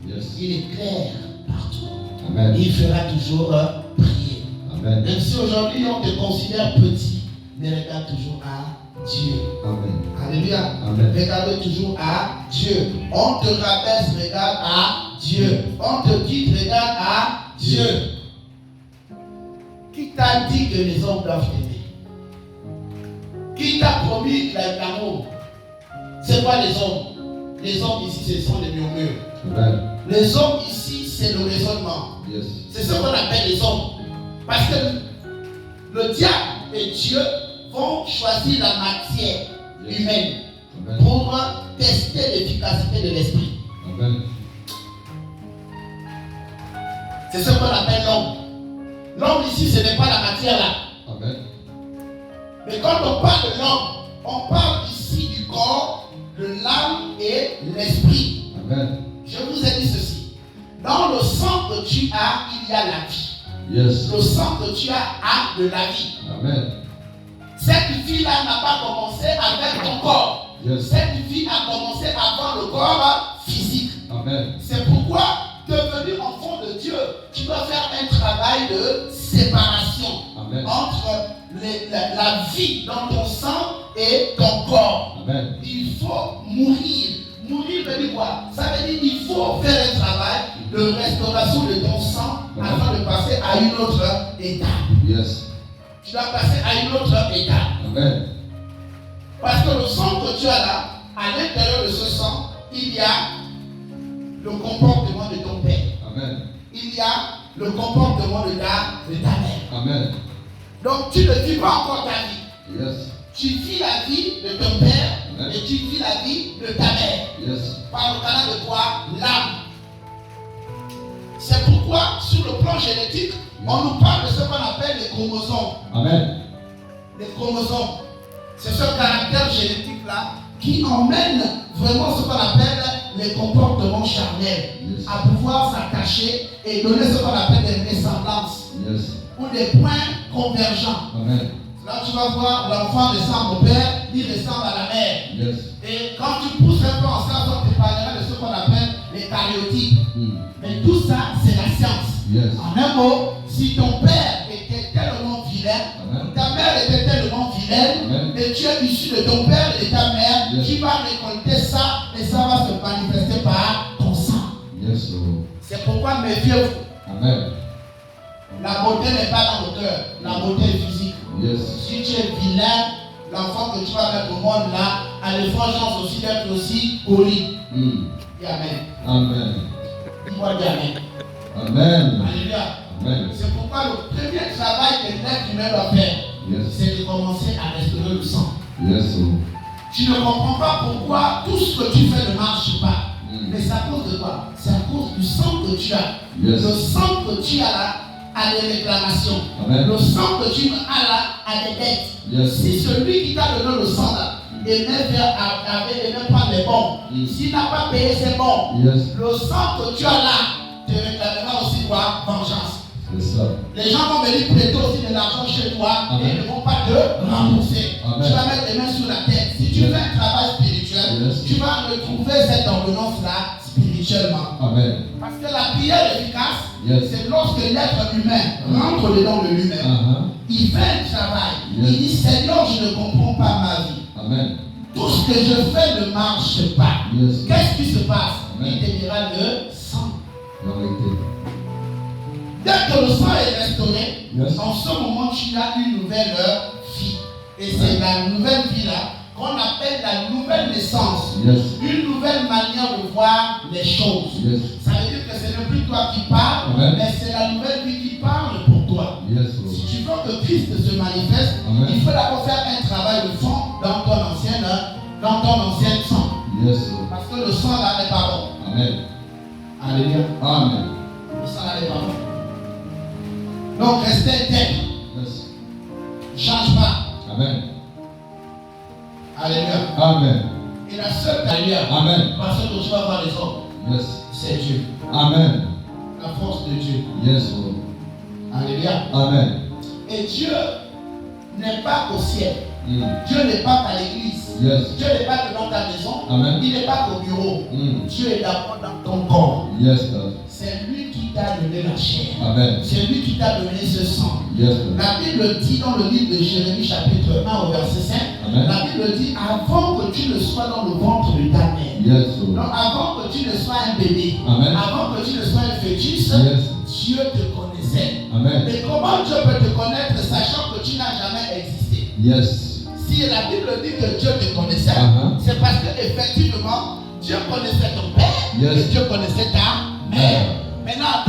Yes. Il est clair partout. Amen. Il fera toujours prier. Amen. Même si aujourd'hui on te considère petit, mais regarde toujours à Dieu. Amen. Alléluia. Amen. Regarde toujours à Dieu. On te rabaisse, regarde à Dieu. On te quitte, regarde à Dieu. Qui t'a dit que les hommes doivent t'aimer? Qui t'a promis l'amour? C'est quoi les hommes? Les hommes ici, ce sont les murmures. Amen. Les hommes ici, c'est le raisonnement. Yes. C'est ce qu'on appelle les hommes. Parce que le diable et Dieu vont choisir la matière humaine pour tester l'efficacité de l'esprit. Amen. C'est ce qu'on appelle l'homme. L'homme ici, ce n'est pas la matière là. Amen. Mais quand on parle de l'homme, on parle ici du corps, de l'âme et l'esprit. Amen. Je vous ai dit ceci. Dans le sang que tu as, il y a la vie. Yes. Le sang que tu as a de la vie. Amen. Cette vie-là n'a pas commencé avec ton corps. Yes. Cette vie a commencé avant le corps physique. Amen. C'est pourquoi, devenu enfant de Dieu, tu dois faire un travail de séparation. Amen. Entre la vie dans ton sang et ton corps. Amen. Il faut mourir. Mourir veut dire quoi? Ça veut dire qu'il faut faire un travail de restauration de ton sang afin de passer à une autre étape. Yes. Tu dois passer à une autre étape. Amen. Parce que le sang que tu as là, à l'intérieur de ce sang, il y a le comportement de ton père. Amen. Il y a le comportement de ta mère. Amen. Donc tu ne vis pas encore ta vie. Yes. Tu vis la vie de ton père. Amen. Et tu vis la vie de ta mère. Yes. Par le canal de quoi? L'âme. C'est pourquoi, sur le plan génétique, on nous parle de ce qu'on appelle les chromosomes. Amen. Les chromosomes. C'est ce caractère génétique-là qui emmène vraiment ce qu'on appelle les comportements charnels. Yes. À pouvoir s'attacher et donner ce qu'on appelle des ressemblances. Yes. Ou des points convergents. Amen. Là, tu vas voir l'enfant ressemble au père, il ressemble à la mère. Yes. Et quand tu pousses un peu ensemble, on te parlera de ce qu'on appelle les cariotypes. Mais tout ça, c'est la science. Yes. En un mot, si ton père était tellement vilain, Amen. ta mère était tellement vilaine, Amen. et tu es issu de ton père et de ta mère, Yes. tu vas récolter ça et ça va se manifester par ton sang. Yes. Oh. C'est pourquoi méfiez-vous. Amen. La beauté n'est pas dans le cœur, la beauté est physique. Yes. Si tu es vilain, l'enfant que tu vas mettre au monde là a les vengeances aussi d'être aussi poli. Dis Amen. Amen. Dis-moi dis Amen. Amen. Alléluia. Amen. C'est pourquoi le premier travail que l'être humain doit faire, Yes. c'est de commencer à restaurer le sang. Yes. Oh. Tu ne comprends pas pourquoi tout ce que tu fais ne marche pas. Mais c'est à cause de quoi? C'est à cause du sang que tu as. Yes. Le sang que tu as là a des réclamations. Amen. Le sang que tu as là a des dettes. Yes. Si celui qui t'a donné le sang là et même prendre les bons, s'il n'a pas payé ses bons, Yes. le sang que tu as là te réclamera aussi quoi? Vengeance. C'est ça. Les gens vont venir prêter aussi de l'argent chez toi. Amen. Et ils ne vont pas te rembourser. Amen. Tu vas mettre les mains sur la tête. Si tu Yes. fais un travail spirituel, Yes. tu vas retrouver cette ordonnance-là spirituellement. Amen. Parce que la prière efficace, Yes. c'est lorsque l'être humain rentre dedans de lui-même. Il fait un travail. Yes. Il dit, Seigneur, je ne comprends pas ma vie. Amen. Tout ce que je fais ne marche pas. Yes. Qu'est-ce qui se passe? Amen. Il te dira le sang. Vérité. Dès que le sang est restauré, Yes. en ce moment, tu as une nouvelle vie. Et c'est la nouvelle vie-là qu'on appelle la nouvelle naissance. Yes. Une nouvelle manière de voir les choses. Yes. Ça veut dire que ce n'est plus toi qui parles, Amen. mais c'est la nouvelle vie qui parle pour toi. Yes. Si tu veux que Christ se manifeste, Amen. il faut d'abord faire un travail de fond dans ton ancienne sang. Yes. Parce que le sang là n'est pas bon. Amen. Alléluia. Amen. Le sang là n'est pas bon. Donc restez intègre. Yes. Ne change pas. Amen. Alléluia. Amen. Et la seule alléluia. Amen. Parce que tu vas voir les hommes. Yes. C'est Dieu. Amen. La force de Dieu. Yes. Oh. Alléluia. Amen. Et Dieu n'est pas au ciel. Dieu n'est pas à l'église. Yes. Dieu n'est pas dans ta maison. Amen. Il n'est pas au bureau. Dieu est d'abord dans ton corps. Yes, God. C'est lui qui t'a donné la chair. Amen. C'est lui qui t'a donné ce sang. Yes, God. La Bible dit dans le livre de Jérémie chapitre 1 au verset 5, Amen. la Bible dit avant que tu ne sois dans le ventre de ta mère, Yes, donc Lord. avant que tu ne sois un bébé, Amen. avant que tu ne sois un fœtus, Yes. Dieu te connaissait. Amen. Mais comment Dieu peut te connaître sachant que tu n'as jamais existé? Yes. Si la Bible dit que Dieu te connaissait, c'est parce que effectivement Dieu connaissait ton père Yes. et Dieu connaissait ta mère. Maintenant,